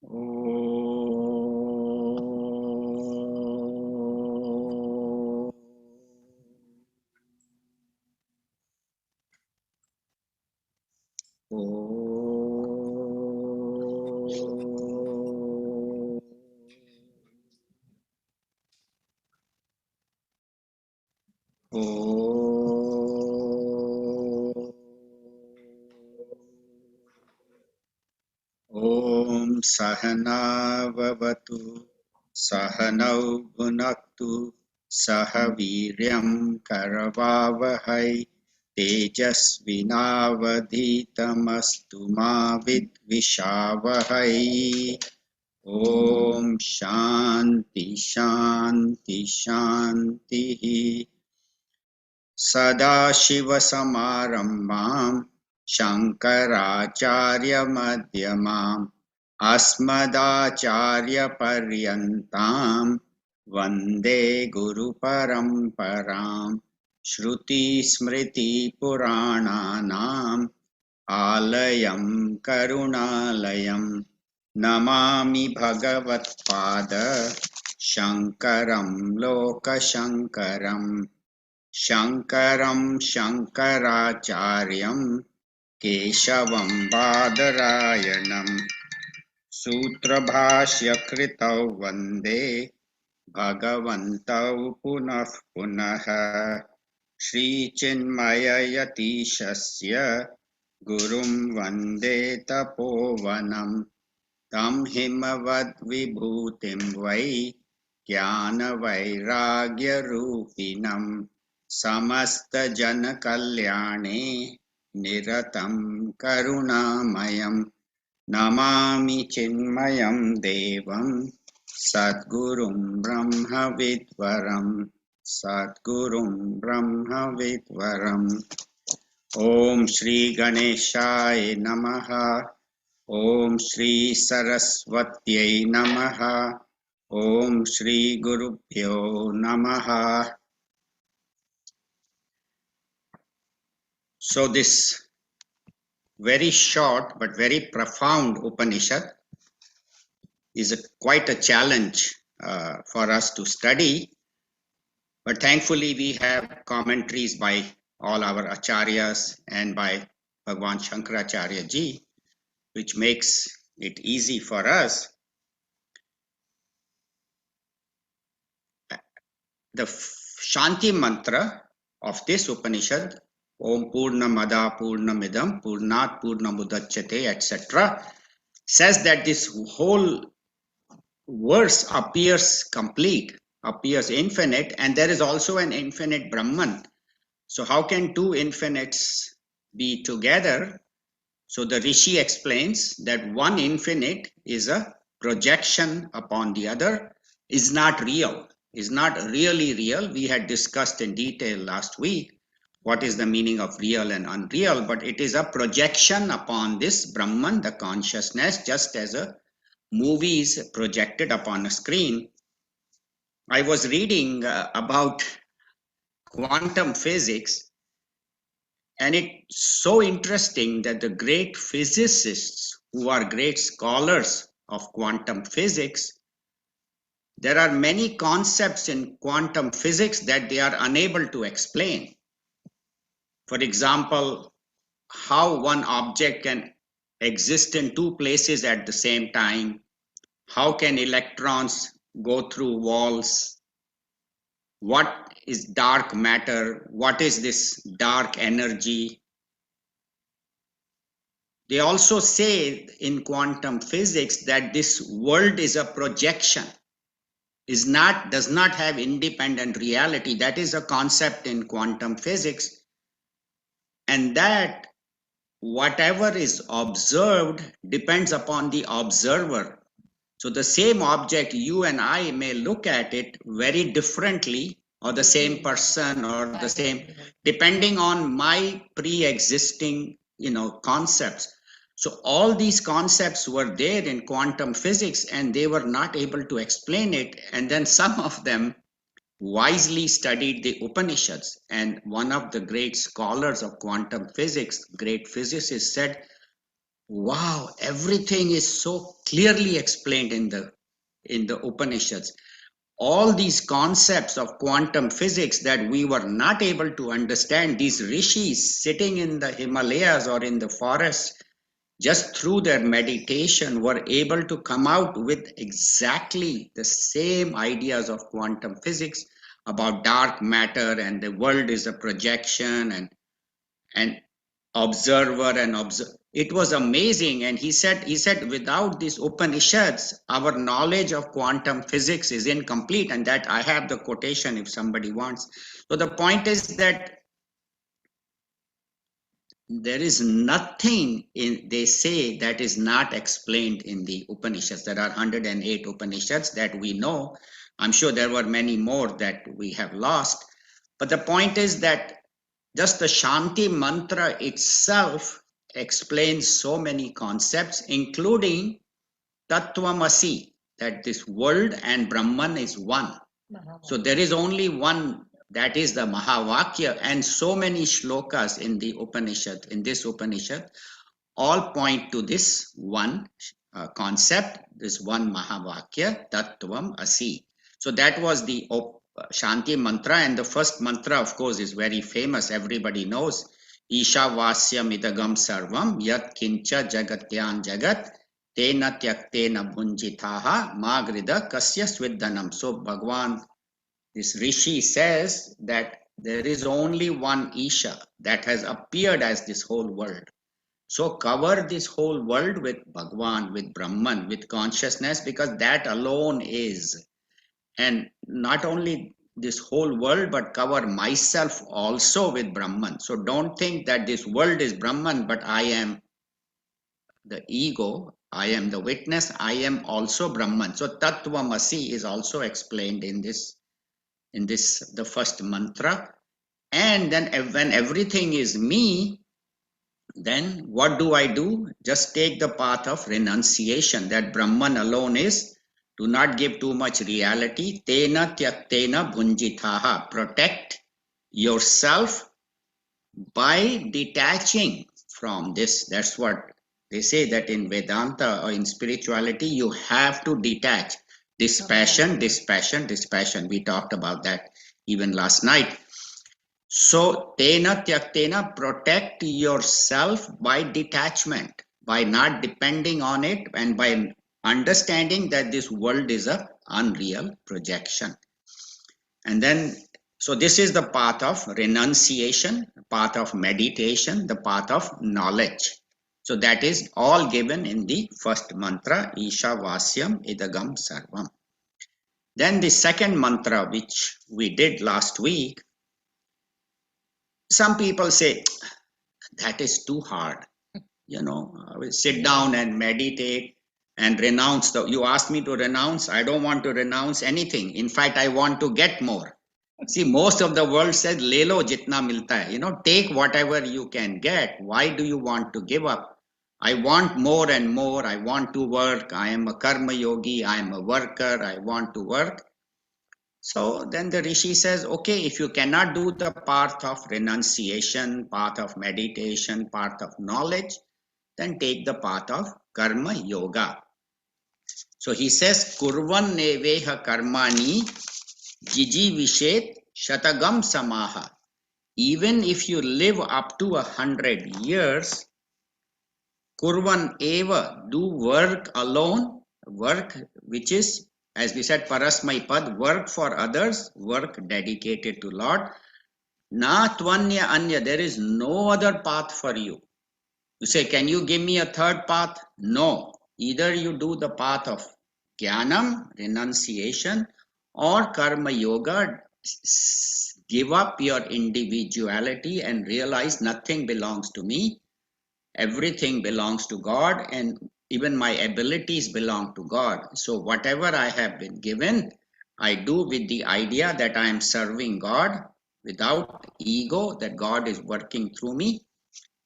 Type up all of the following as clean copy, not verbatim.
Om Sahana Vavatu Sahanau Bhunaktu Sahaviryam Karavavahai Tejasvinavadhitamastu ma vidvishavahai. Om Shanti Shanti Shanti. Sadashivasamarambham Shankaracharya-madhyamam Asmadacharya-paryantam Vande Guru-paramparam Shruti-smriti-purananam Alayam Karunalayam Namami Bhagavat-pada Shankaram Lokashankaram Shankaram Shankaracharyam Keshavam Badarayanam Sutrabhashya Kritau Vande Bhagavantau Punah Punah Shri Chinmaya Yatishasya Gurum Vande Tapovanam Tam Himavad Vibhutim Vai Jnana Vairagya Rupinam Samasta Jana Kalyane Niratam Karunamayam Namami Chinmayam Devam Sadgurum Brahma Vidvaram Sadgurum Brahma Vidvaram. Om Shri Ganeshaya Namaha. Om Shri Saraswatyai Namaha. Om Shri Gurubhyo Namaha. So this very short but very profound Upanishad is quite a challenge for us to study. But thankfully we have commentaries by all our acharyas and by Bhagwan Shankaracharya ji, which makes it easy for us. The Shanti mantra of this Upanishad, Om Purnamada Purnamidam Purnat Purnamudachyate, etc., says that this whole verse appears complete, appears infinite, and there is also an infinite Brahman. So how can two infinites be together? So the Rishi explains that one infinite is a projection upon the other, is not real, is not really real. We had discussed in detail last week what is the meaning of real and unreal, but it is a projection upon this Brahman, the consciousness, just as a movie is projected upon a screen. I was reading about quantum physics, and it's so interesting that the great physicists who are great scholars of quantum physics, there are many concepts in quantum physics that they are unable to explain. For example, how one object can exist in two places at the same time, how can electrons go through walls, what is dark matter, what is this dark energy. They also say in quantum physics that this world is a projection, does not have independent reality. That is a concept in quantum physics, and that whatever is observed depends upon the observer. So the same object, you and I may look at it very differently, or the same person, or the same, depending on my pre-existing, concepts. So all these concepts were there in quantum physics, and they were not able to explain it. And then some of them wisely studied the Upanishads. And one of the great scholars of quantum physics, great physicist, said, wow, everything is so clearly explained in the Upanishads. All these concepts of quantum physics that we were not able to understand, these rishis sitting in the Himalayas or in the forest, just through their meditation, were able to come out with exactly the same ideas of quantum physics about dark matter, and the world is a projection, and observer and observe. It was amazing. And he said without these Upanishads, our knowledge of quantum physics is incomplete. And that I have the quotation if somebody wants. So the point is that there is nothing in, they say, that is not explained in the Upanishads. There are 108 Upanishads that we know. I'm sure there were many more that we have lost. But the point is that just the Shanti mantra itself explains so many concepts, including Tattvamasi, that this world and Brahman is one. So there is only one, that is the Mahavakya, and so many shlokas in the Upanishad, in this Upanishad, all point to this one concept, this one Mahavakya, Tattvam Asi. So that was the Shanti mantra, and the first mantra, of course, is very famous. Everybody knows. Isha Vasyam Idagam Sarvam Yat Kincha Jagatyan Jagat Tena Tyaktena Bhunjitaha Magrida Kasya Swidhanam. So Bhagwan, this Rishi says that there is only one Isha that has appeared as this whole world. So cover this whole world with Bhagwan, with Brahman, with consciousness, because that alone is. And not only this whole world, but cover myself also with Brahman. So don't think that this world is Brahman, but I am the ego, I am the witness, I am also Brahman. So Tattvamasi is also explained in this the first mantra. And then when everything is me, then what do I do? Just take the path of renunciation, that Brahman alone is. Do not give too much reality. Tena tyaktena bhunjitaha. Protect yourself by detaching from this. That's what they say, that in Vedanta or in spirituality, you have to detach. This passion, this passion, this passion. We talked about that even last night. So, tena tyaktena, protect yourself by detachment, by not depending on it, and by understanding that this world is a unreal projection. And then, so this is the path of renunciation, path of meditation, the path of knowledge. So that is all given in the first mantra, Isha Vasyam Idagam Sarvam. Then the second mantra, which we did last week, some people say, that is too hard. I will sit down and meditate and renounce. You asked me to renounce. I don't want to renounce anything. In fact, I want to get more. See, most of the world says, le lo jitna milta hai. Take whatever you can get. Why do you want to give up? I want more and more. I want to work. I am a karma yogi. I am a worker. I want to work. So then the Rishi says, okay, if you cannot do the path of renunciation, path of meditation, path of knowledge, then take the path of karma yoga. So he says, Kurvan neveha karmani jiji vishet shatagam samaha. Even if you live up to 100 years, Kurvan eva, do work alone, work which is, as we said, parasmai pad, work for others, work dedicated to Lord. Na tvanya anya, there is no other path for you. You say, can you give me a third path? No. Either you do the path of jnanam, renunciation, or karma yoga, give up your individuality and realize nothing belongs to me. Everything belongs to God, and even my abilities belong to God. So whatever I have been given, I do with the idea that I am serving God without ego, that God is working through me.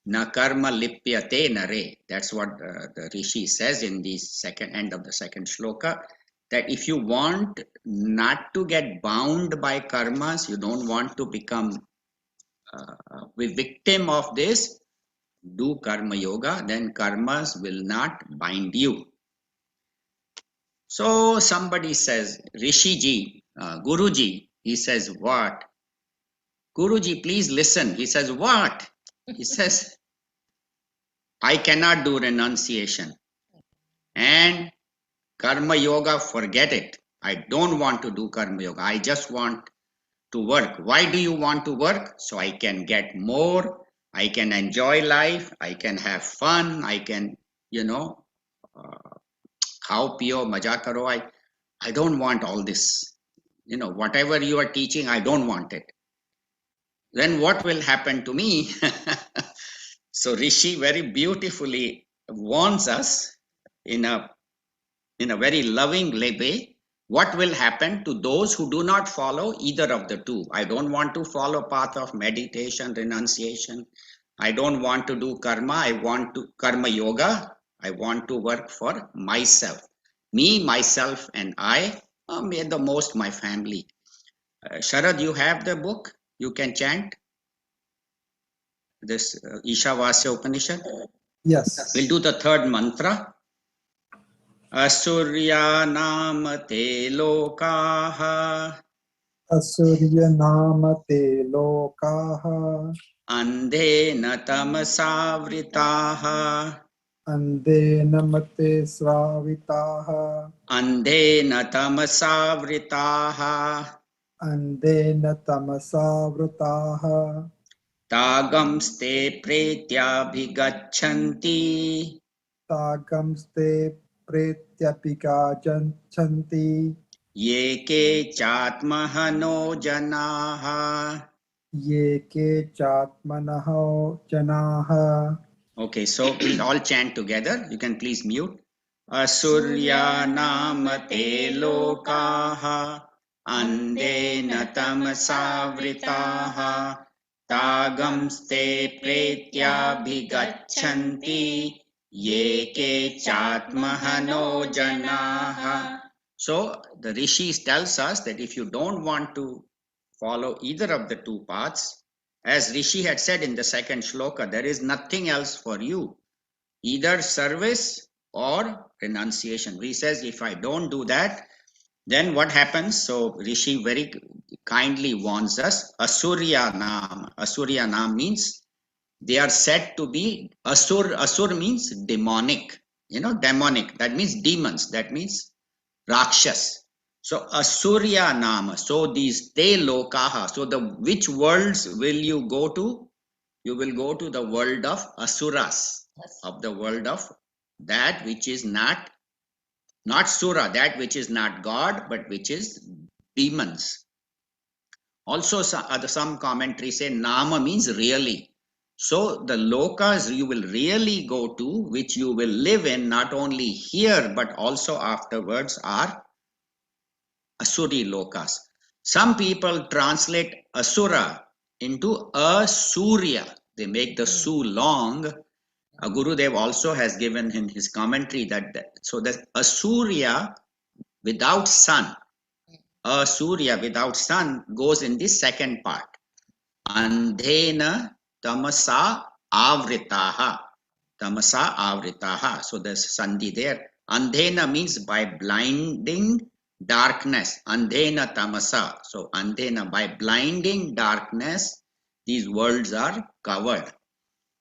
Na karma lipyate nare. That's what the Rishi says in the second end of the second shloka, that if you want not to get bound by karmas, you don't want to become a victim of this, do karma yoga, then karmas will not bind you. So somebody says, Rishiji, Guruji, he says, what? Guruji, please listen. He says, what? He says, I cannot do renunciation. And karma yoga, forget it. I don't want to do karma yoga. I just want to work. Why do you want to work? So I can get more. I can enjoy life. I can have fun. I can, khao piyo, maja karo. I don't want all this. Whatever you are teaching, I don't want it. Then what will happen to me? So Rishi very beautifully warns us in a very loving way what will happen to those who do not follow either of the two. I don't want to follow path of meditation, renunciation. I don't want to do karma. I want to karma yoga. I want to work for myself. Me, myself, and I, may the most my family. Sharad, you have the book? You can chant this Ishavasya Upanishad. Yes. We'll do the third mantra. Asurya namate lokaha Asurya namate lokaha andhena tamasavritaha andena mate svavitaha andhena tamasavritaha andena tamasavrataha tagamste pretyabhigachanti tagamste pretyapika janchanti ye ke chatmahano janaha. ye ke chatmanaho janaha. Okay, so we'll all chant together. You can please mute. Asurya namate lokaha andena tamasavritaha tagamste pretyabhigachanti ye ke chatmahano janaha. So the rishis tells us that if you don't want to follow either of the two paths, as Rishi had said in the second shloka, there is nothing else for you, either service or renunciation. He says, if I don't do that, then what happens? So Rishi very kindly warns us, Asurya Nam. Asurya Nam means they are said to be Asur. Asur means demonic, demonic. That means demons. That means Rakshas. So Asurya Nama. So these Te Lokaha. So which worlds will you go to? You will go to the world of Asuras, of the world of that which is not Sura, that which is not God, but which is demons. Also, some commentaries say Nama means really. So the lokas you will really go to, which you will live in, not only here, but also afterwards, are Asuri lokas. Some people translate Asura into Asurya. They make the Su long. Gurudev also has given in his commentary so that Asurya without sun, Asurya without sun goes in the second part. Andhena tamasa avritaha. Tamasa avritaha. So there's sandhi there. Andhena means by blinding darkness. Andhena tamasa. So andhena, by blinding darkness, these worlds are covered.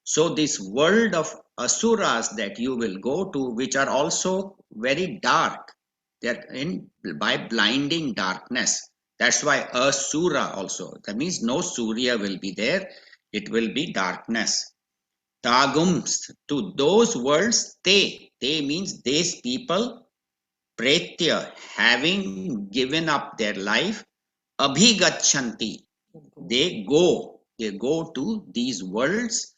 So this world of asuras that you will go to, which are also very dark, they're in by blinding darkness. That's why asura also. That means no surya will be there. It will be darkness. Tagums, to those worlds, they means these people, pretya, having given up their life, abhigachanti, they go to these worlds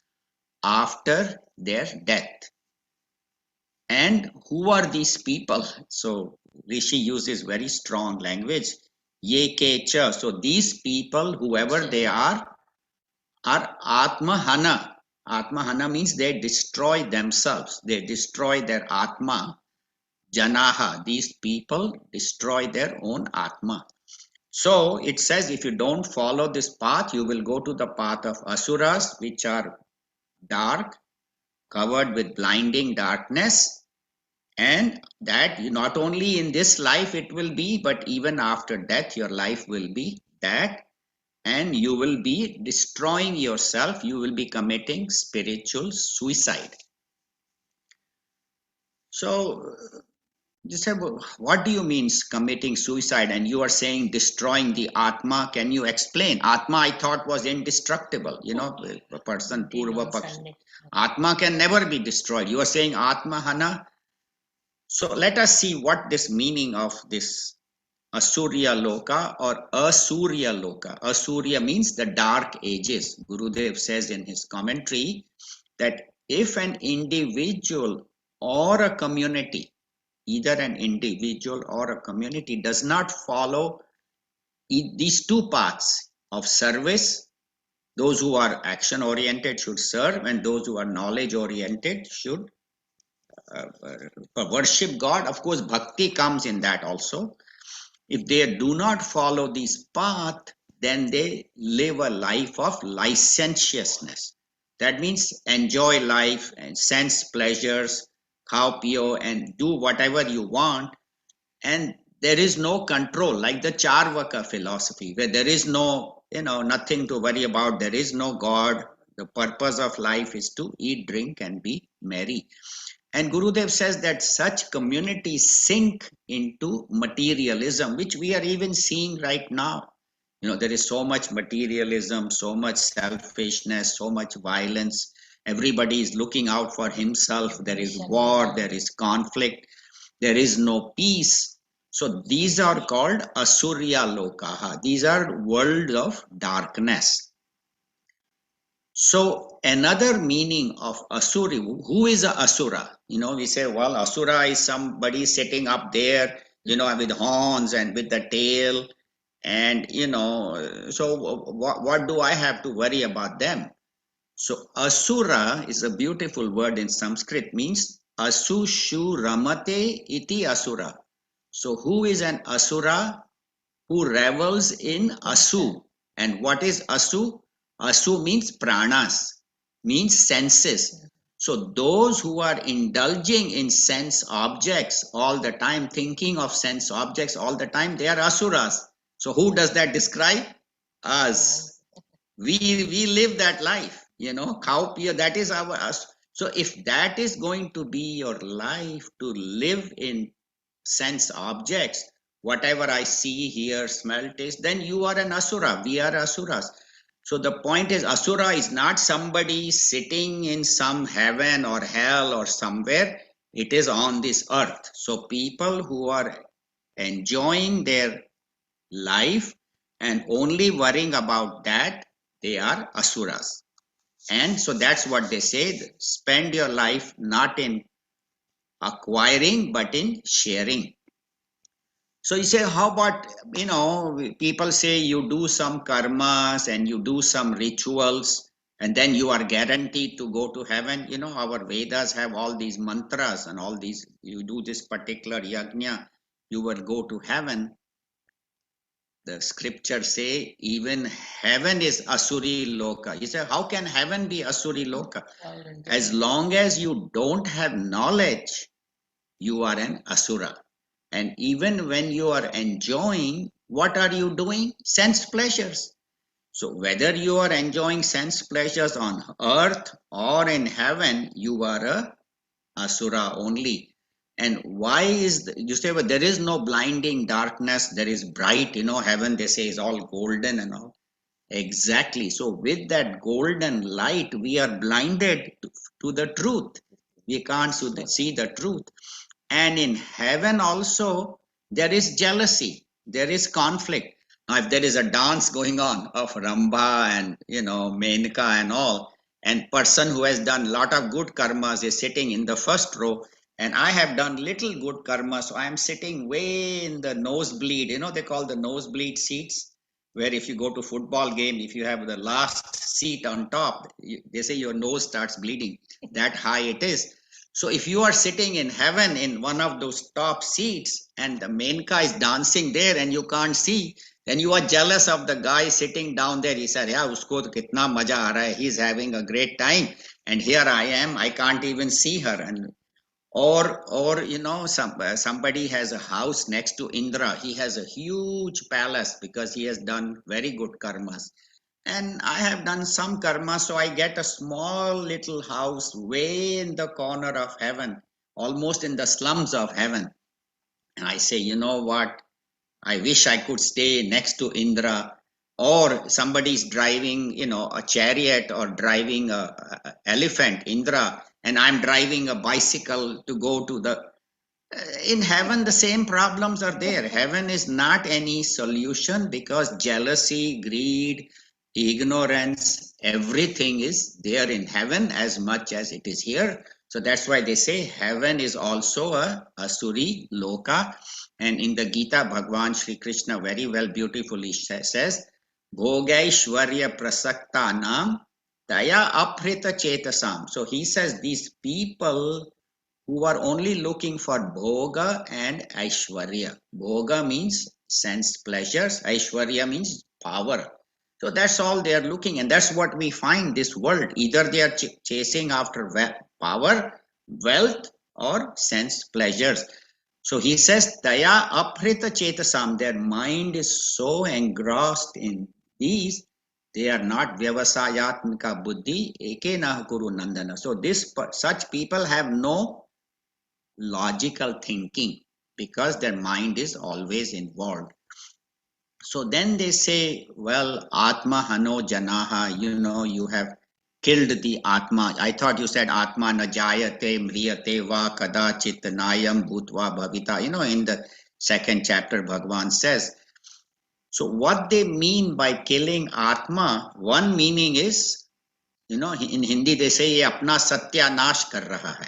after their death. And who are these people? So Rishi uses very strong language. Ye kecha. So these people, whoever they are atmahana. Atmahana means they destroy themselves. They destroy their atma. Janaha. These people destroy their own atma. So it says if you don't follow this path, you will go to the path of asuras, which are dark, covered with blinding darkness, and that not only in this life it will be, but even after death your life will be that, and you will be destroying yourself, you will be committing spiritual suicide. So you say, well, what do you mean committing suicide? And you are saying destroying the Atma. Can you explain? Atma, I thought, was indestructible. You know, a person, Purva Paksh. Atma can never be destroyed. You are saying Atma Hana. So let us see what this meaning of this Asurya Loka or Asurya Loka. Asurya means the dark ages. Gurudev says in his commentary that if an individual or a community, either an individual or a community, does not follow these two paths of service, those who are action oriented should serve, and those who are knowledge oriented should worship God. Of course, bhakti comes in that also. If they do not follow this path, then they live a life of licentiousness. That means enjoy life and sense pleasures, khao pio, and do whatever you want. And there is no control, like the Charvaka philosophy, where there is no, nothing to worry about. There is no God. The purpose of life is to eat, drink, and be merry. And Gurudev says that such communities sink into materialism, which we are even seeing right now. There is so much materialism, so much selfishness, so much violence. Everybody is looking out for himself. There is war, there is conflict, there is no peace. So these are called Asurya Lokaha. These are world of darkness. So another meaning of Asuri, who is a Asura? We say, well, Asura is somebody sitting up there, with horns and with the tail. And, so what do I have to worry about them? So Asura is a beautiful word in Sanskrit, means Asushu Ramate iti Asura. So who is an Asura? Who revels in Asu. And what is Asu? Asu means pranas, means senses. So those who are indulging in sense objects all the time, thinking of sense objects all the time, they are asuras. So who does that describe? Us. We live that life, cow pia, that is our us. So if that is going to be your life, to live in sense objects, whatever I see, hear, smell, taste, then you are an asura. We are asuras. So the point is, asura is not somebody sitting in some heaven or hell or somewhere. It is on this earth. So people who are enjoying their life and only worrying about that, they are asuras. And so that's what they say, spend your life not in acquiring but in sharing. So you say, how about, people say you do some karmas and you do some rituals and then you are guaranteed to go to heaven. Our Vedas have all these mantras and all these, you do this particular yajna, you will go to heaven. The scriptures say even heaven is Asuri Loka. You say, how can heaven be Asuri Loka? As long as you don't have knowledge, you are an Asura. And even when you are enjoying, what are you doing? Sense pleasures. So whether you are enjoying sense pleasures on earth or in heaven, you are a Asura only. And why is you say, well, there is no blinding darkness, there is bright, heaven they say is all golden and all. Exactly. So with that golden light, we are blinded to the truth. We can't see the truth. And in heaven also, there is jealousy, there is conflict. Now, if there is a dance going on of Ramba and, Menka and all, and person who has done lot of good karmas is sitting in the first row, and I have done little good karma, so I am sitting way in the nosebleed. They call the nosebleed seats, where if you go to football game, if you have the last seat on top, they say your nose starts bleeding. That high it is. So if you are sitting in heaven in one of those top seats and the Menka is dancing there and you can't see, then you are jealous of the guy sitting down there. He said, yeah, usko to kitna maja aa raha hai. He's having a great time. And here I am, I can't even see her. And or you know, somebody has a house next to Indra. He has a huge palace because he has done very good karmas. And I have done some karma, so I get a small little house way in the corner of heaven, almost in the slums of heaven. And I say, you know what? I wish I could stay next to Indra. Or somebody's driving, you know, a chariot or driving a elephant, Indra, and I'm driving a bicycle to go to the. In heaven, the same problems are there. Heaven is not any solution because jealousy, greed, ignorance, everything is there in heaven as much as it is here. So that's why they say heaven is also a Asuri Loka. And in the Gita, Bhagwan Sri Krishna very well beautifully says, Bhogaishwarya Prasakta Nam Daya Aprita Chetasam. So he says these people who are only looking for bhoga and aishwarya. Bhoga means sense pleasures, aishwarya means power. So that's all they are looking, and that's what we find this world. Either they are chasing after power, wealth, or sense pleasures. So he says, Daya aprita chetasam, their mind is so engrossed in these, they are not vyavasayatmika buddhi ekena kuru nandana. So such people have no logical thinking because their mind is always involved. So then they say, well, Atma Hano Janaha, you know, you have killed the Atma. I thought you said Atma Najayate Mriyate Va Kadachit Nayam Bhutva Bhavita. You know, in the second chapter, Bhagwan says. So what they mean by killing Atma, one meaning is, you know, in Hindi they say, ye apna satyanash kar raha hai.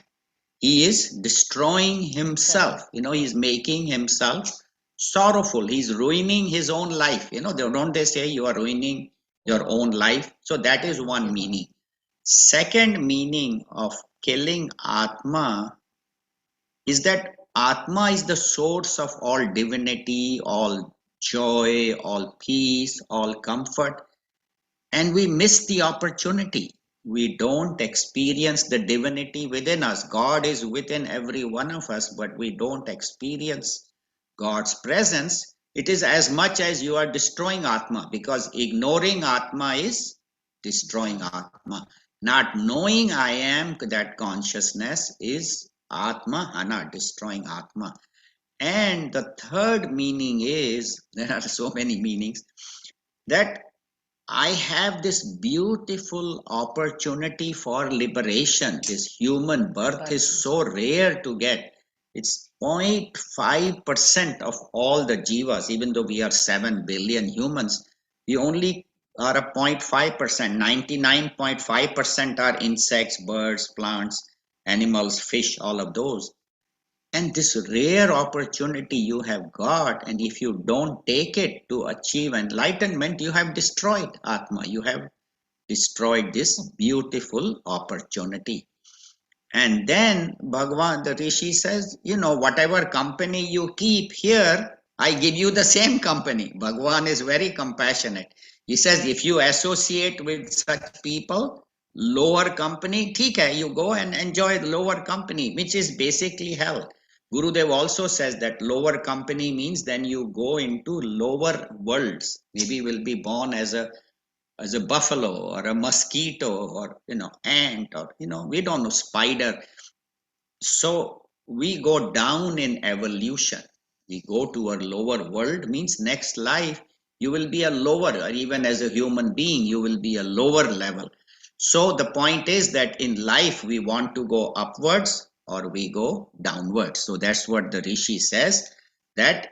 He is destroying himself. You know, he's making himself sorrowful. He's ruining his own life. You know, don't they say you are ruining your own life? So that is one meaning. Second meaning of killing Atma is that Atma is the source of all divinity, all joy, all peace, all comfort, and we miss the opportunity. We don't experience the divinity within us. God is within every one of us, but we don't experience God's presence. It is as much as you are destroying Atma, because ignoring Atma is destroying Atma. Not knowing I am, that consciousness, is Atma Hana, destroying Atma. And the third meaning is, there are so many meanings, that I have this beautiful opportunity for liberation. This human birth is so rare to get. It's 0.5% of all the jivas, even though we are 7 billion humans, we only are a 0.5%. 99.5% are insects, birds, plants, animals, fish, all of those. And this rare opportunity you have got, and if you don't take it to achieve enlightenment, you have destroyed Atma. You have destroyed this beautiful opportunity. And then Bhagavan, the Rishi says, you know, whatever company you keep here, I give you the same company. Bhagavan is very compassionate. He says, if you associate with such people, lower company, theek hai, you go and enjoy the lower company, which is basically hell. Gurudev also says that lower company means then you go into lower worlds. Maybe you will be born as a buffalo or a mosquito or, you know, ant, or, you know, we don't know, spider. So we go down in evolution. We go to a lower world, means next life you will be a lower, or even as a human being you will be a lower level. So the point is that in life we want to go upwards or we go downwards. So that's what the Rishi says, that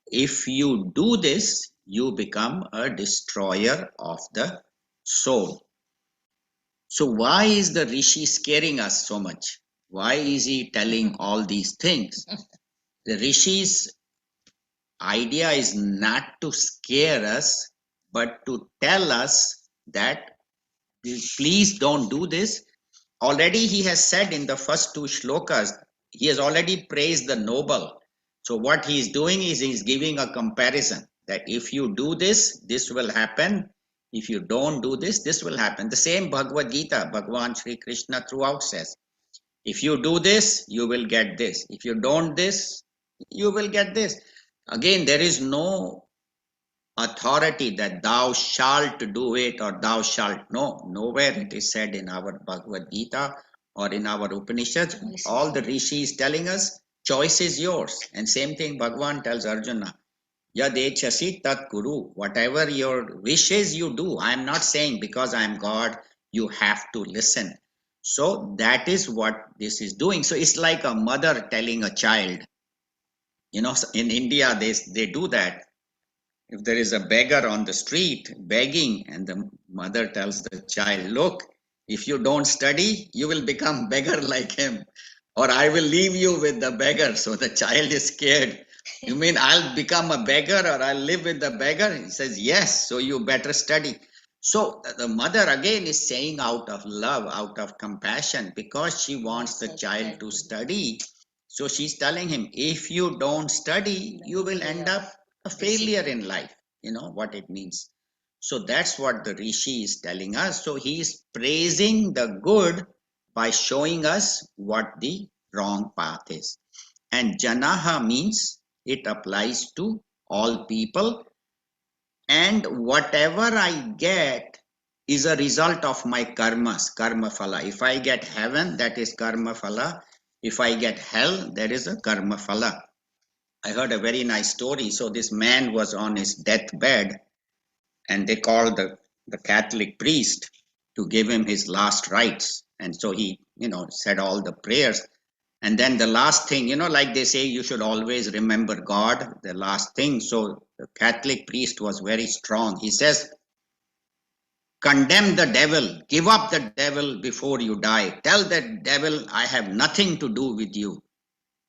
if you do this, you become a destroyer of the soul. So why is the Rishi scaring us so much? Why is he telling all these things? The Rishi's idea is not to scare us, but to tell us that please don't do this. Already he has said in the first two shlokas, he has already praised the noble. So what he is doing is he is giving a comparison that if you do this, this will happen. If you don't do this, this will happen. The same Bhagavad Gita, Bhagavan Sri Krishna throughout says, if you do this, you will get this. If you don't this, you will get this. Again, there is no authority that thou shalt do it or thou shalt. No, nowhere it is said in our Bhagavad Gita or in our Upanishads. All the rishis telling us, choice is yours. And same thing Bhagavan tells Arjuna, yadechasi tat kuru. Whatever your wishes you do. I am not saying because I am God, you have to listen. So that is what this is doing. So it's like a mother telling a child. You know, in India, they do that. If there is a beggar on the street begging, and the mother tells the child, look, if you don't study, you will become beggar like him, or I will leave you with the beggar. So the child is scared. You mean I'll become a beggar or I'll live with the beggar? He says, yes, so you better study. So the mother again is saying out of love, out of compassion, because she wants the child to study. So she's telling him, if you don't study, you will end up a failure in life. You know what it means. So that's what the rishi is telling us. So he is praising the good by showing us what the wrong path is. And janaha means it applies to all people, and whatever I get is a result of my karmas, karma phala. If I get heaven, that is karma phala. If I get hell, there is a karma phala. I heard a very nice story. So this man was on his deathbed, and they called the Catholic priest to give him his last rites. And so he, said all the prayers. And then the last thing, like they say, you should always remember God, the last thing. So the Catholic priest was very strong. He says, condemn the devil, give up the devil before you die. Tell the devil, I have nothing to do with you.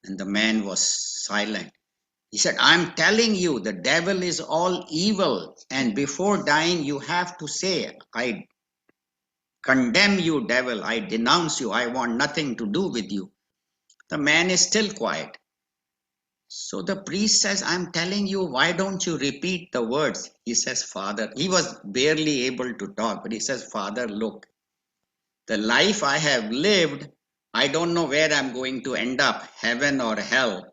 And the man was silent. He said, I'm telling you, the devil is all evil. And before dying, you have to say, I condemn you, devil. I denounce you. I want nothing to do with you. The man is still quiet. So the priest says, I'm telling you, why don't you repeat the words? He says, Father, he was barely able to talk, but he says, Father, look, the life I have lived, I don't know where I'm going to end up, heaven or hell.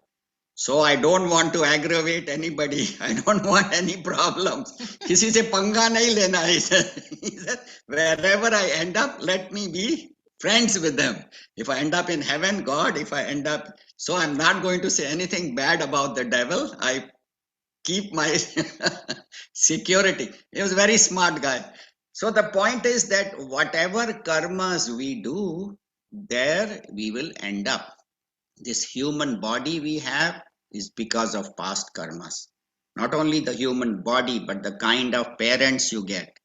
So I don't want to aggravate anybody. I don't want any problems. किसी से पंगा नहीं लेना. He said, wherever I end up, let me be friends with them. If I end up in heaven, God, if I end up, so I'm not going to say anything bad about the devil. I keep my security. He was a very smart guy. So the point is that whatever karmas we do, there we will end up. This human body we have is because of past karmas. Not only the human body, but the kind of parents you get,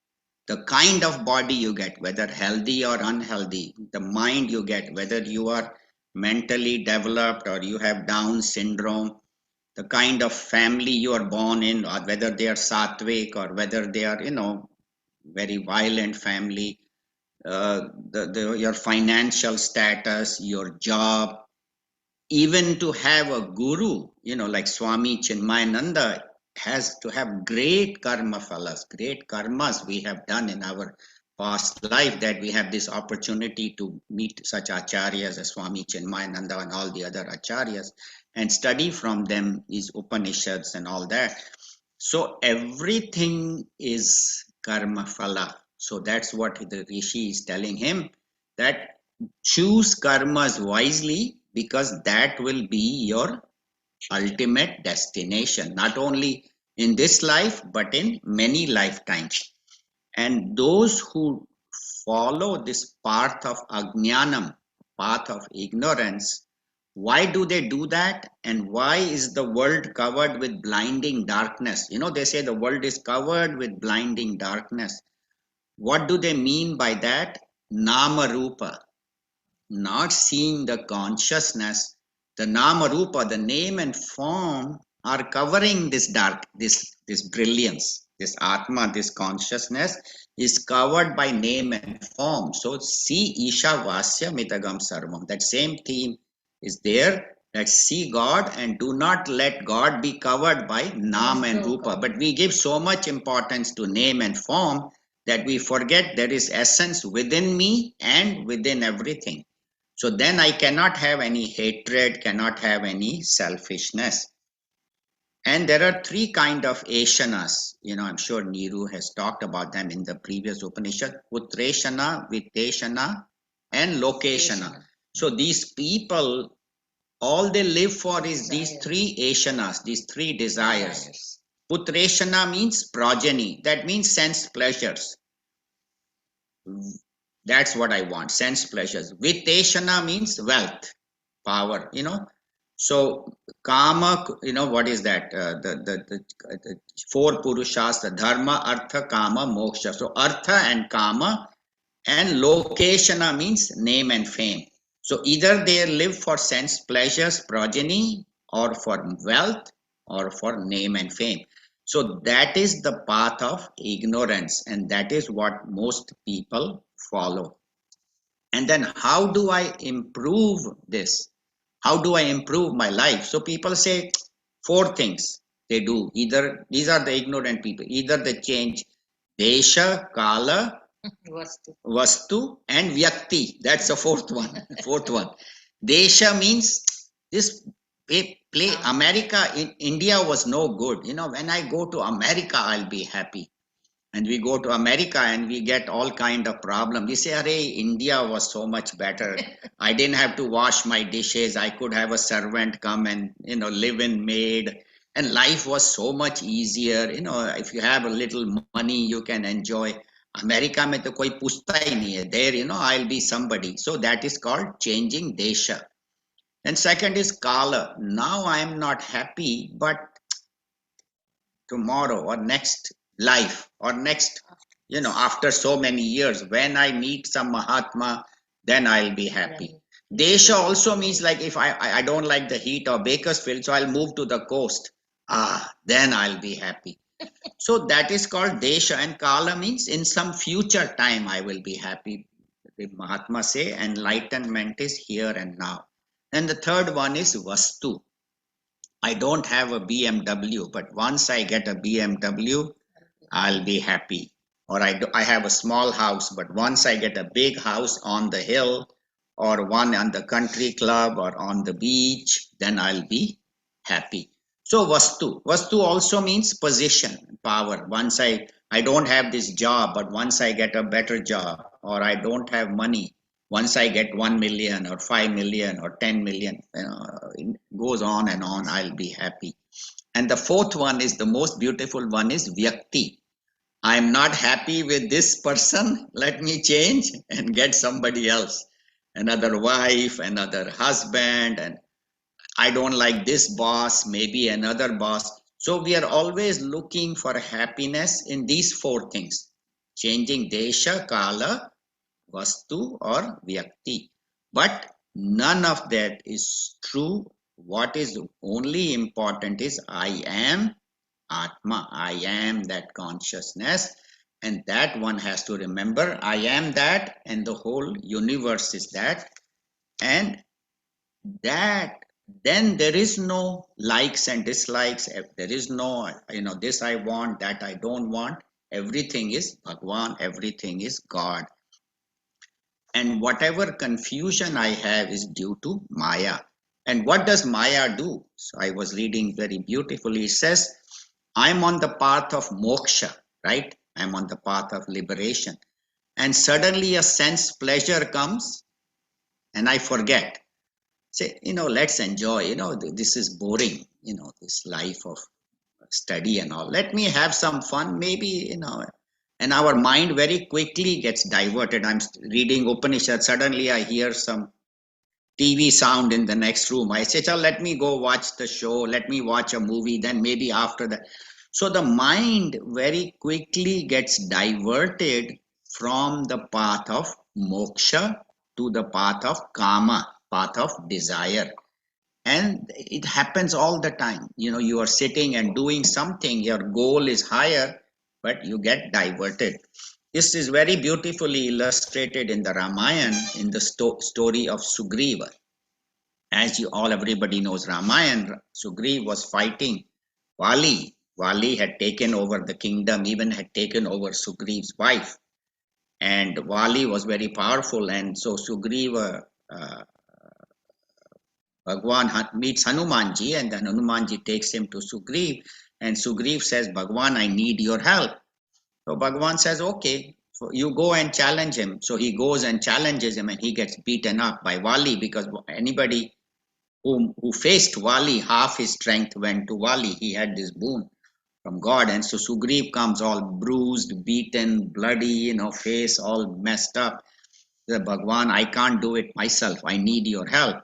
the kind of body you get, whether healthy or unhealthy, the mind you get, whether you are mentally developed or you have Down syndrome, the kind of family you are born in, or whether they are sattvic or whether they are, very violent family, your financial status, your job, even to have a guru, like Swami Chinmayananda, has to have great karma phalas, great karmas we have done in our past life, that we have this opportunity to meet such acharyas as Swami Chinmayananda and all the other acharyas and study from them these Upanishads and all that. So everything is karma phala. So that's what the Rishi is telling him, that choose karmas wisely, because that will be your ultimate destination, not only in this life, but in many lifetimes. And those who follow this path of ajnanam, path of ignorance, why do they do that? And why is the world covered with blinding darkness? They say the world is covered with blinding darkness. What do they mean by that? Nama Rupa, not seeing the consciousness. The Nama Rupa, the name and form, are covering this dark, this brilliance. This Atma, this consciousness is covered by name and form. So see Isha Vasya Mitagam Sarvam. That same theme is there. That see God and do not let God be covered by Nam and Rupa. But we give so much importance to name and form that we forget there is essence within me and within everything. So then I cannot have any hatred, cannot have any selfishness. And there are three kind of ashanas. I'm sure Niru has talked about them in the previous Upanishad: Putreshana, Vitteshana, and Lokeshana. So these people, all they live for is these three ashanas, these three desires. Putreshana means progeny. That means sense pleasures. That's what I want, sense pleasures. Vitteshana means wealth, power. So kama, what is that? The four purushas, the dharma, artha, kama, moksha. So artha and kama, and lokeshana means name and fame. So either they live for sense pleasures, progeny, or for wealth, or for name and fame. So that is the path of ignorance, and that is what most people follow. And then how do I improve this? How do I improve my life? So people say four things they do. Either these are the ignorant people, either they change desha, kala, vastu, and vyakti. That's the fourth one. Fourth one. Desha means this play America in India was no good. When I go to America, I'll be happy. And we go to America and we get all kind of problem. We say, "Arey, India was so much better. I didn't have to wash my dishes. I could have a servant come and live in maid, and life was so much easier. If you have a little money, you can enjoy." America में तो कोई पूछता ही नहीं है. There, I'll be somebody. So that is called changing desha. And second is kala. Now I am not happy, but tomorrow or next life or next, after so many years, when I meet some Mahatma, then I'll be happy. Desha also means like if I don't like the heat of Bakersfield, so I'll move to the coast. Then I'll be happy. So that is called Desha, and Kala means in some future time I will be happy. The Mahatma say enlightenment is here and now. And the third one is Vastu. I don't have a BMW, but once I get a BMW, I'll be happy. Or I have a small house, but once I get a big house on the hill or one on the country club or on the beach, then I'll be happy. So Vastu also means position, power. Once I don't have this job, but once I get a better job, or I don't have money, once I get 1 million or 5 million or 10 million, it goes on and on, I'll be happy. And the fourth one is the most beautiful one is Vyakti. I'm not happy with this person. Let me change and get somebody else, another wife, another husband. And I don't like this boss, maybe another boss. So we are always looking for happiness in these four things: changing desha, kala, vastu, or vyakti. But none of that is true. What is only important is I am Atma. I am that consciousness. And that one has to remember I am that, and the whole universe is that. And that then there is no likes and dislikes. There is no, this I want, that I don't want. Everything is Bhagwan, everything is God. And whatever confusion I have is due to Maya. And what does Maya do? So I was reading very beautifully. It says, I'm on the path of moksha, right? I'm on the path of liberation. And suddenly a sense pleasure comes and I forget. Say, let's enjoy, this is boring, this life of study and all. Let me have some fun, maybe, and our mind very quickly gets diverted. I'm reading Upanishad, suddenly I hear some TV sound in the next room. I say, "Chal, let me go watch the show, let me watch a movie, then maybe after that." So the mind very quickly gets diverted from the path of moksha to the path of kama, path of desire. And it happens all the time. You are sitting and doing something, your goal is higher, but you get diverted. This is very beautifully illustrated in the Ramayana in the story of Sugriva. As everybody knows Ramayana, Sugriv was fighting Vali. Vali had taken over the kingdom, even had taken over Sugriv's wife. And Vali was very powerful. And so Sugriva, Bhagwan meets Hanumanji, and then Hanumanji takes him to Sugriv. And Sugriv says, Bhagwan, I need your help. So Bhagwan says, okay, so you go and challenge him. So he goes and challenges him, and he gets beaten up by Vali, because anybody who faced Vali, half his strength went to Vali. He had this boon from God. And so Sugriv comes all bruised, beaten, bloody, face all messed up. The Bhagwan, I can't do it myself. I need your help.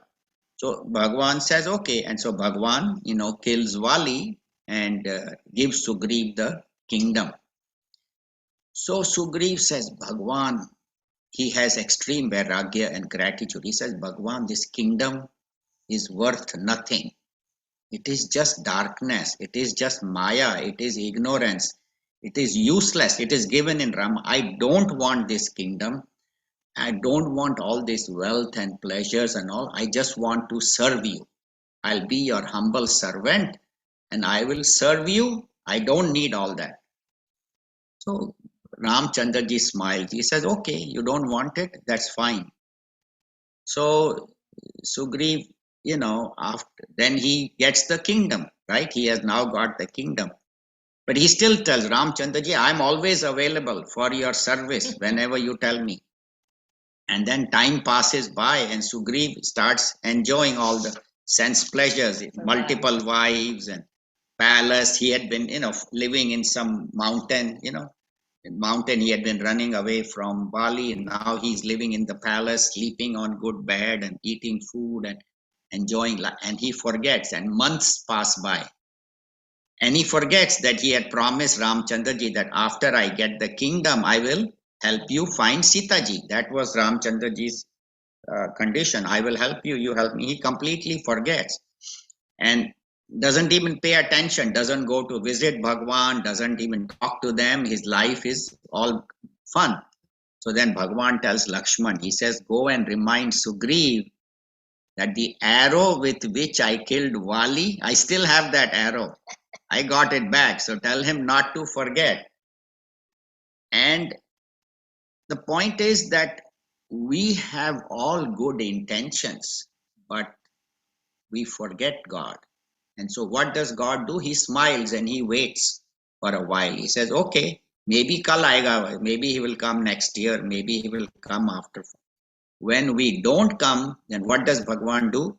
So Bhagwan says, okay. And so Bhagwan, kills Vali and gives Sugriv the kingdom. So Sugriv says, Bhagwan, he has extreme vairagya and gratitude. He says, Bhagwan, this kingdom is worth nothing. It is just darkness. It is just Maya. It is ignorance. It is useless. It is given in Rama. I don't want this kingdom. I don't want all this wealth and pleasures and all. I just want to serve you. I'll be your humble servant and I will serve you. I don't need all that. So Ramchandraji smiles. He says, okay, you don't want it. That's fine. So Sugriv, after then he gets the kingdom, right? He has now got the kingdom. But he still tells Ramchandraji, I'm always available for your service whenever you tell me. And then time passes by and Sugriv starts enjoying all the sense pleasures, multiple wives and palace. He had been, living in some mountain, mountain. He had been running away from Bali, and now he's living in the palace, sleeping on good bed and eating food and enjoying life. And he forgets, and months pass by. And he forgets that he had promised Ramchandraji that after I get the kingdom, I will help you find Sitaji. That was Ramchandraji's condition. I will help you, you help me. He completely forgets and doesn't even pay attention, doesn't go to visit Bhagwan, doesn't even talk to them. His life is all fun. So then Bhagwan tells Lakshman, he says, go and remind Sugriv that the arrow with which I killed Vali, I still have that arrow. I got it back. So tell him not to forget. And the point is that we have all good intentions, but we forget God. And so what does God do? He smiles and he waits for a while. He says, okay, maybe kal aayega, maybe he will come next year, maybe he will come after. When we don't come, then what does Bhagwan do?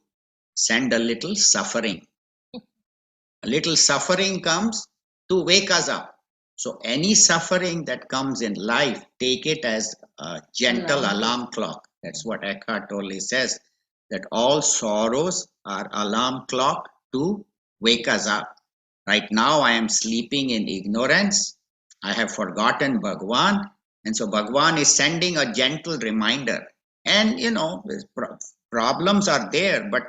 Send a little suffering. A little suffering comes to wake us up. So any suffering that comes in life, take it as a gentle alarm clock. That's what Eckhart Tolle says, that all sorrows are alarm clock to wake us up. Right now I am sleeping in ignorance. I have forgotten Bhagwan. And so Bhagwan is sending a gentle reminder. And problems are there, but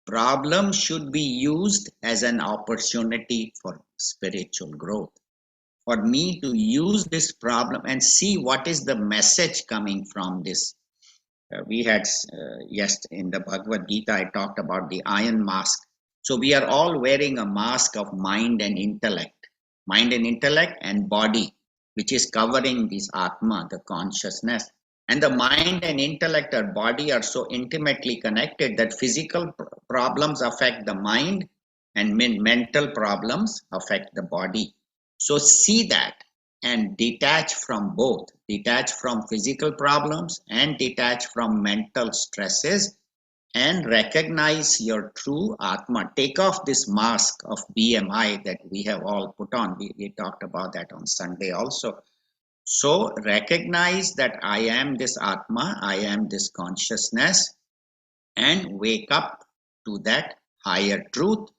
problems should be used as an opportunity for spiritual growth. For me to use this problem and see what is the message coming from this. We had, yes, in the Bhagavad Gita, I talked about the iron mask. So we are all wearing a mask of mind and intellect and body, which is covering this Atma, the consciousness. And the mind and intellect or body are so intimately connected that physical problems affect the mind and mental problems affect the body. So see that and detach from both, detach from physical problems and detach from mental stresses and recognize your true Atma. Take off this mask of BMI that we have all put on. We talked about that on Sunday also. So recognize that I am this Atma, I am this consciousness, and wake up to that higher truth.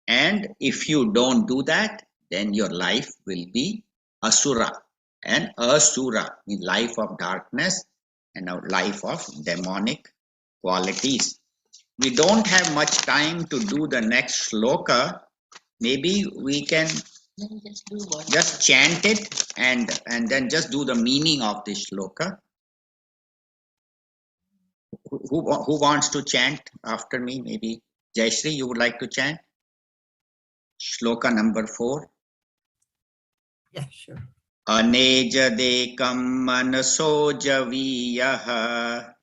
And if you don't do that, then your life will be asura, and asura means life of darkness and a life of demonic qualities. We don't have much time to do the next shloka. Maybe we can just chant it and then just do the meaning of this shloka. Who wants to chant after me? Maybe Jayashree, you would like to chant? Shloka number 4. Yeah, sure. Anejadekam manaso javiyah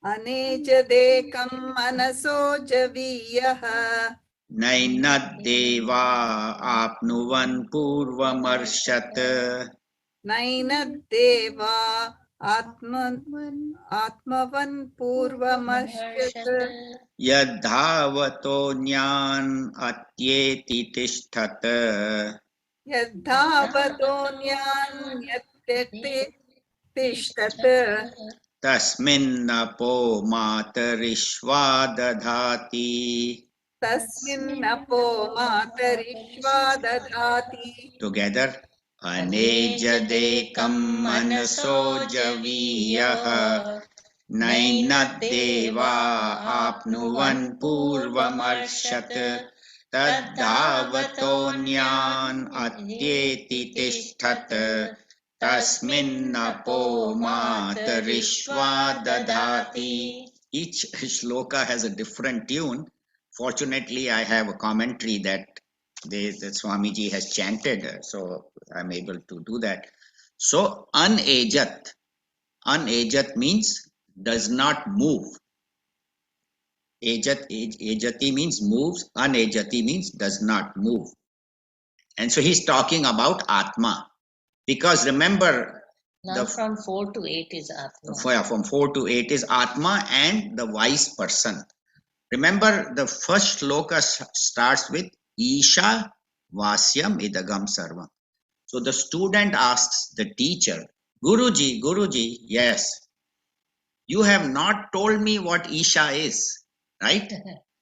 अनेजदेकं मनसो जवीयः nainadeva apnuvan purvamarshat नैनद्देवा आत्मवन् पूर्वमर्षत् yadhavato nyan atyeti tishthat यद्धावतोऽन्यान्यत्यक्ते तिष्ठत् tasminnapo matarishva dadhati. तस्मिन्नपो मातरिष्वा दधाति. Together. Anejadekam manaso javiyah nainadeva apnuvan purvamarshat taddhavatonyan atyeti tishthat tasminnapo matarishva dadhati. Each shloka has a different tune. Fortunately, I have a commentary that the Swamiji has chanted, so I'm able to do that. So, unajat. Unajat means does not move. Ajati means moves. Unajati means does not move. And so he's talking about Atma. Because remember, Now from 4 to 8 is Atma. From 4 to 8 is Atma and the wise person. Remember, the first shloka starts with Isha Vasyam Idagam Sarvam. So the student asks the teacher, Guruji, yes, you have not told me what Isha is, right?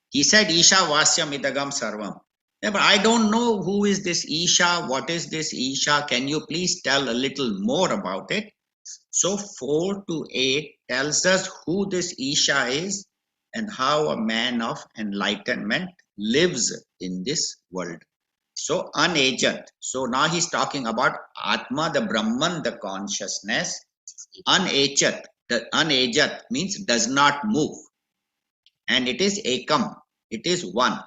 He said Isha Vasyam Idagam Sarvam. Yeah, but I don't know who is this Isha, what is this Isha? Can you please tell a little more about it? So 4 to 8 tells us who this Isha is and how a man of enlightenment lives in this world. So unajat. So now he's talking about Atma, the Brahman, the consciousness. Unajat. The unajat means does not move. And it is ekam. It is one.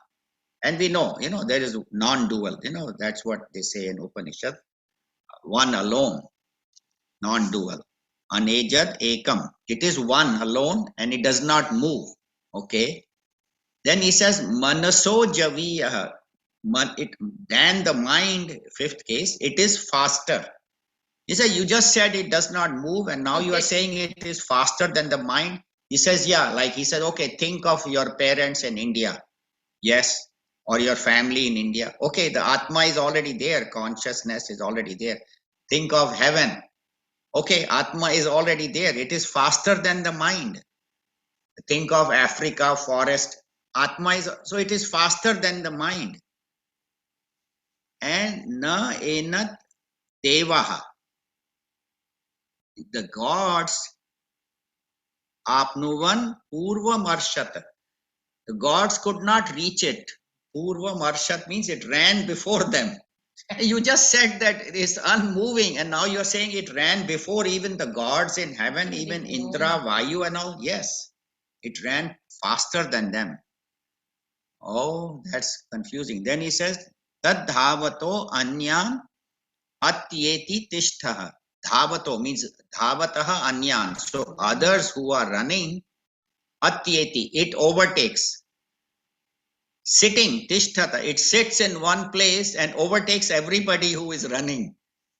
And we know, there is non-dual. That's what they say in Upanishad. One alone. Non-dual. Anejat ekam. It is one alone and it does not move. Okay. Then he says manaso javiyah. Than the mind, fifth case, it is faster. He said, you just said it does not move and now you are saying it is faster than the mind. He says, yeah, like he said, okay, think of your parents in India. Yes. Or your family in India. Okay, the Atma is already there. Consciousness is already there. Think of heaven. Okay, Atma is already there. It is faster than the mind. Think of Africa, forest. Atma is, so it is faster than the mind. And na enat devaha. The gods apnuvan purva marshat. The gods could not reach it. Purva marshat means it ran before them. You just said that it is unmoving and now you're saying it ran before even the gods in heaven, even Indra, Vayu and all. Yes, it ran faster than them. Oh, that's confusing. Then he says, Tad dhavato anyan atyeti tishtha. Dhavato means dhavataha anyan. So others who are running, atyeti, it overtakes. Sitting, tishtata, it sits in one place and overtakes everybody who is running.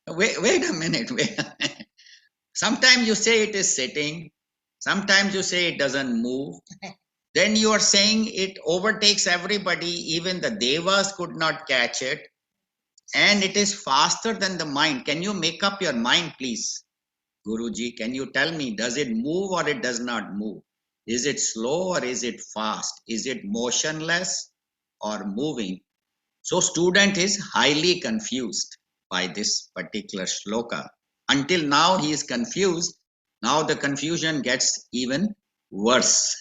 Wait a minute. Sometimes you say it is sitting. Sometimes you say it doesn't move. Then you are saying it overtakes everybody. Even the devas could not catch it. And it is faster than the mind. Can you make up your mind, please? Guruji, can you tell me, does it move or it does not move? Is it slow or is it fast? Is it motionless or moving? So student is highly confused by this particular shloka. Until now he is confused. Now the confusion gets even worse.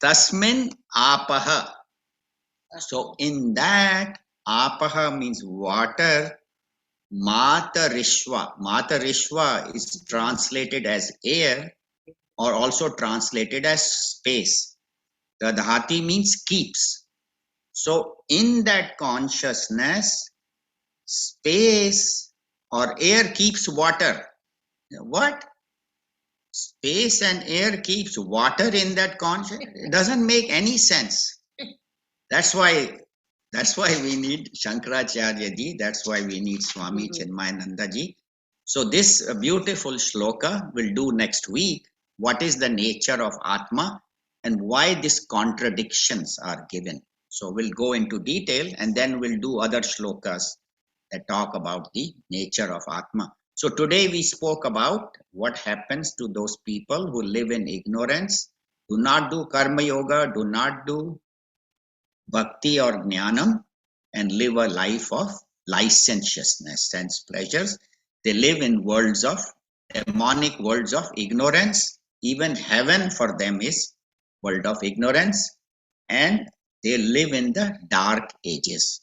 Tasmin apaha. So in that, apaha means water. Matarishva. Matarishva is translated as air. or also translated as space. The dhati means keeps. So in that consciousness, space or air keeps water. What? Space and air keeps water in that conscious? It doesn't make any sense. That's why we need Shankaracharya ji. That's why we need Swami Chinmayananda ji. So this beautiful shloka will do next week. What is the nature of Atma and why these contradictions are given? So we'll go into detail and then we'll do other shlokas that talk about the nature of Atma. So today we spoke about what happens to those people who live in ignorance, do not do karma yoga, do not do bhakti or jnanam, and live a life of licentiousness, sense pleasures. They live in worlds of demonic worlds of ignorance. Even heaven for them is world of ignorance, and they live in the dark ages.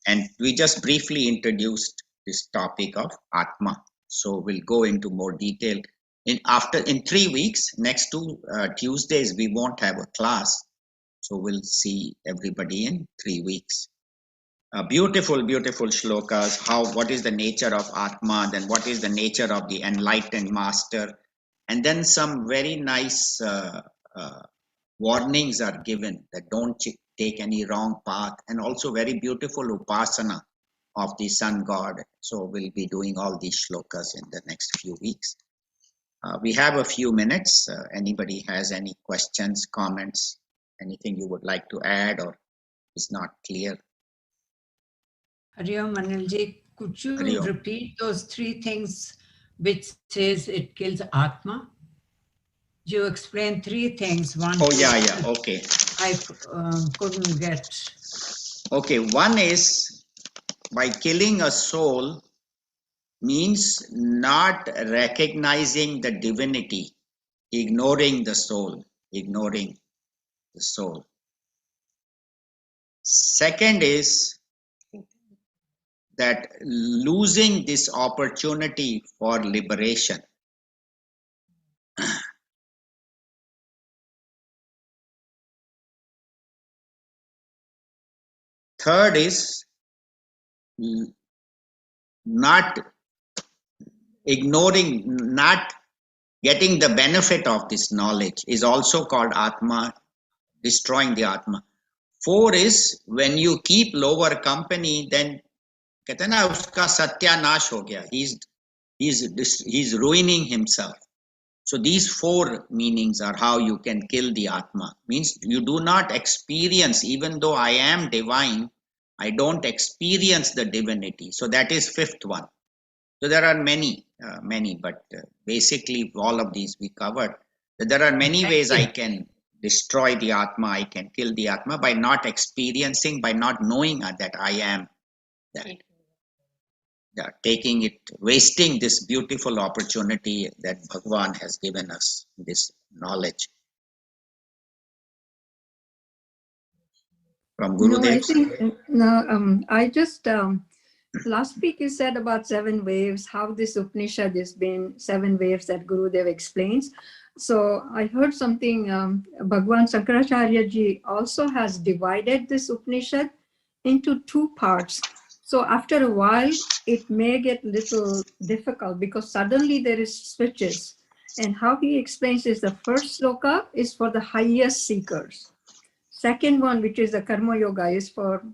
And we just briefly introduced this topic of Atma. So we'll go into more detail in 3 weeks. Next two Tuesdays we won't have a class, so we'll see everybody in 3 weeks. Beautiful shlokas. What is the nature of Atma? Then what is the nature of the enlightened master? And then some very nice warnings are given that don't take any wrong path, and also very beautiful upasana of the sun god. So we'll be doing all these shlokas in the next few weeks. We have a few minutes. Anybody has any questions, comments, anything you would like to add or is not clear? Hariom Anilji, could you Hariom. repeat those three things which says it kills Atma? You explained three things. One. Oh, yeah, okay. I couldn't get. Okay, one is by killing a soul means not recognizing the divinity, ignoring the soul, Second is that losing this opportunity for liberation. Third is not ignoring, not getting the benefit of this knowledge is also called Atma, destroying the Atma. 4 is when you keep lower company, then कहते हैं ना उसका सत्यानाश हो गया. He's ruining himself. So these 4 meanings are how you can kill the Atma. Means you do not experience, even though I am divine, I don't experience the divinity. So that is 5th one. So there are many, but basically all of these we covered. There are many ways I can destroy the Atma, I can kill the Atma by not experiencing, by not knowing that I am that. Taking it, wasting this beautiful opportunity that Bhagwan has given us, this knowledge. From Gurudev. No, I think, I just, last week you said about 7 waves, how this Upanishad has been 7 waves that Gurudev explains. So I heard something, Bhagwan Shankaracharya ji also has divided this Upanishad into 2 parts. So after a while, it may get little difficult because suddenly there is switches. And how he explains is the first sloka is for the highest seekers. Second one, which is the karma yoga, is for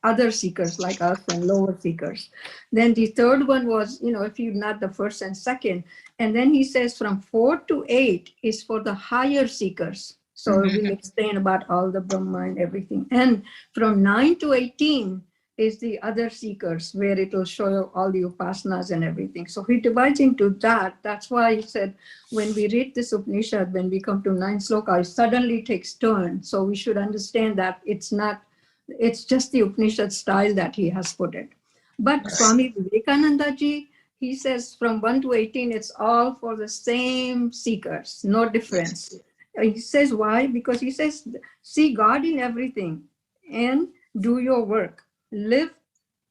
other seekers like us and lower seekers. Then the third one was, if you're not the first and second. And then he says from 4 to 8 is for the higher seekers. So we'll explain about all the Brahma and everything. And from 9 to 18 is the other seekers, where it will show all the upasanas and everything. So he divides into that. That's why he said, when we read this Upanishad, when we come to 9 sloka, it suddenly takes turn. So we should understand that it's just the Upanishad style that he has put it. But Swami Vivekananda ji, he says from 1 to 18, it's all for the same seekers, no difference. He says why? Because he says, see God in everything and do your work. Live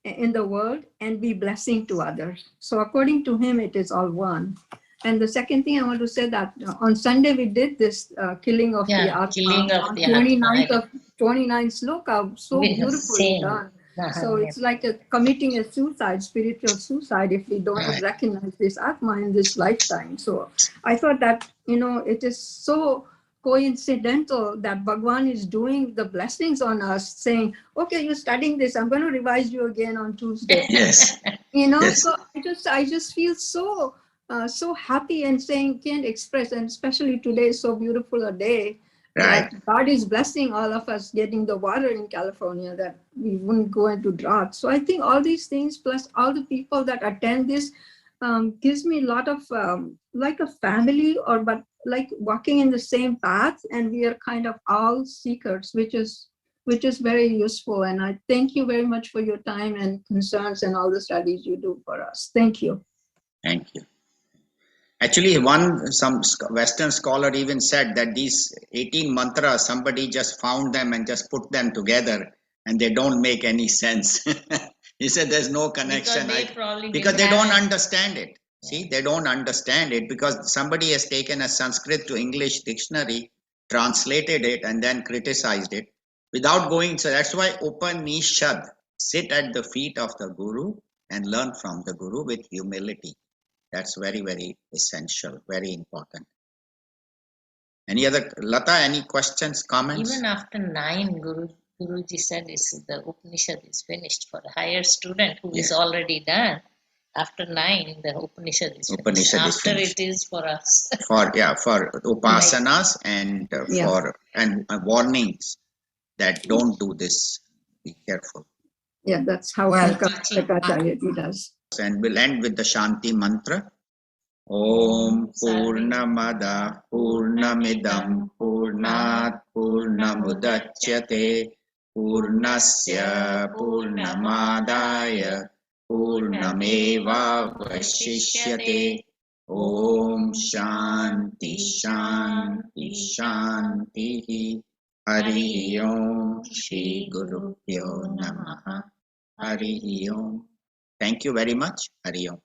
in the world and be blessing to others. So according to him, it is all one. And the second thing I want to say that on Sunday we did this killing of the Yeah, Atma killing of on the 29th Atma. of 29th sloka, so We have beautifully seen. done. Uh-huh, So it's like committing a suicide, spiritual suicide, if we don't Right. recognize this Atma in this lifetime. So I thought that, it is so coincidental that Bhagwan is doing the blessings on us, saying, okay, you're studying this, I'm going to revise you again on Tuesday. Yes. Yes. So I just feel so so happy and saying can't express, and especially today is so beautiful a day Right. that God is blessing all of us getting the water in California, that we wouldn't go into drought. So I think all these things plus all the people that attend this gives me a lot of like a family, or but like walking in the same path, and we are kind of all seekers, which is very useful. And I thank you very much for your time and concerns and all the studies you do for us. Thank you. Thank you. Actually, some Western scholar even said that these 18 mantras, somebody just found them and just put them together, and they don't make any sense. He said there's no connection because they don't understand it. See, they don't understand it because somebody has taken a Sanskrit to English dictionary, translated it, and then criticized it without going. So that's why Upanishad, sit at the feet of the Guru and learn from the Guru with humility. That's very, very essential, very important. Any other, Lata, any questions, comments? Even after 9, Guruji said the Upanishad is finished for a higher student who is already done. After 9, the Upanishad is finished. Upanishad is After finished. it is for us. For upasanas and warnings that don't do this. Be careful. Yeah, that's how Well, Shankaracharya does. And we'll end with the Shanti mantra. Om Purnamada Purnamidam Purnat Purnamudachyate Purnasya Purnamadaya Purnameva Vashishyate. Om Shanti Shanti Shanti. Hari Om Shri Guru Pyo Namaha. Hari Om. Thank you very much. Hari Om.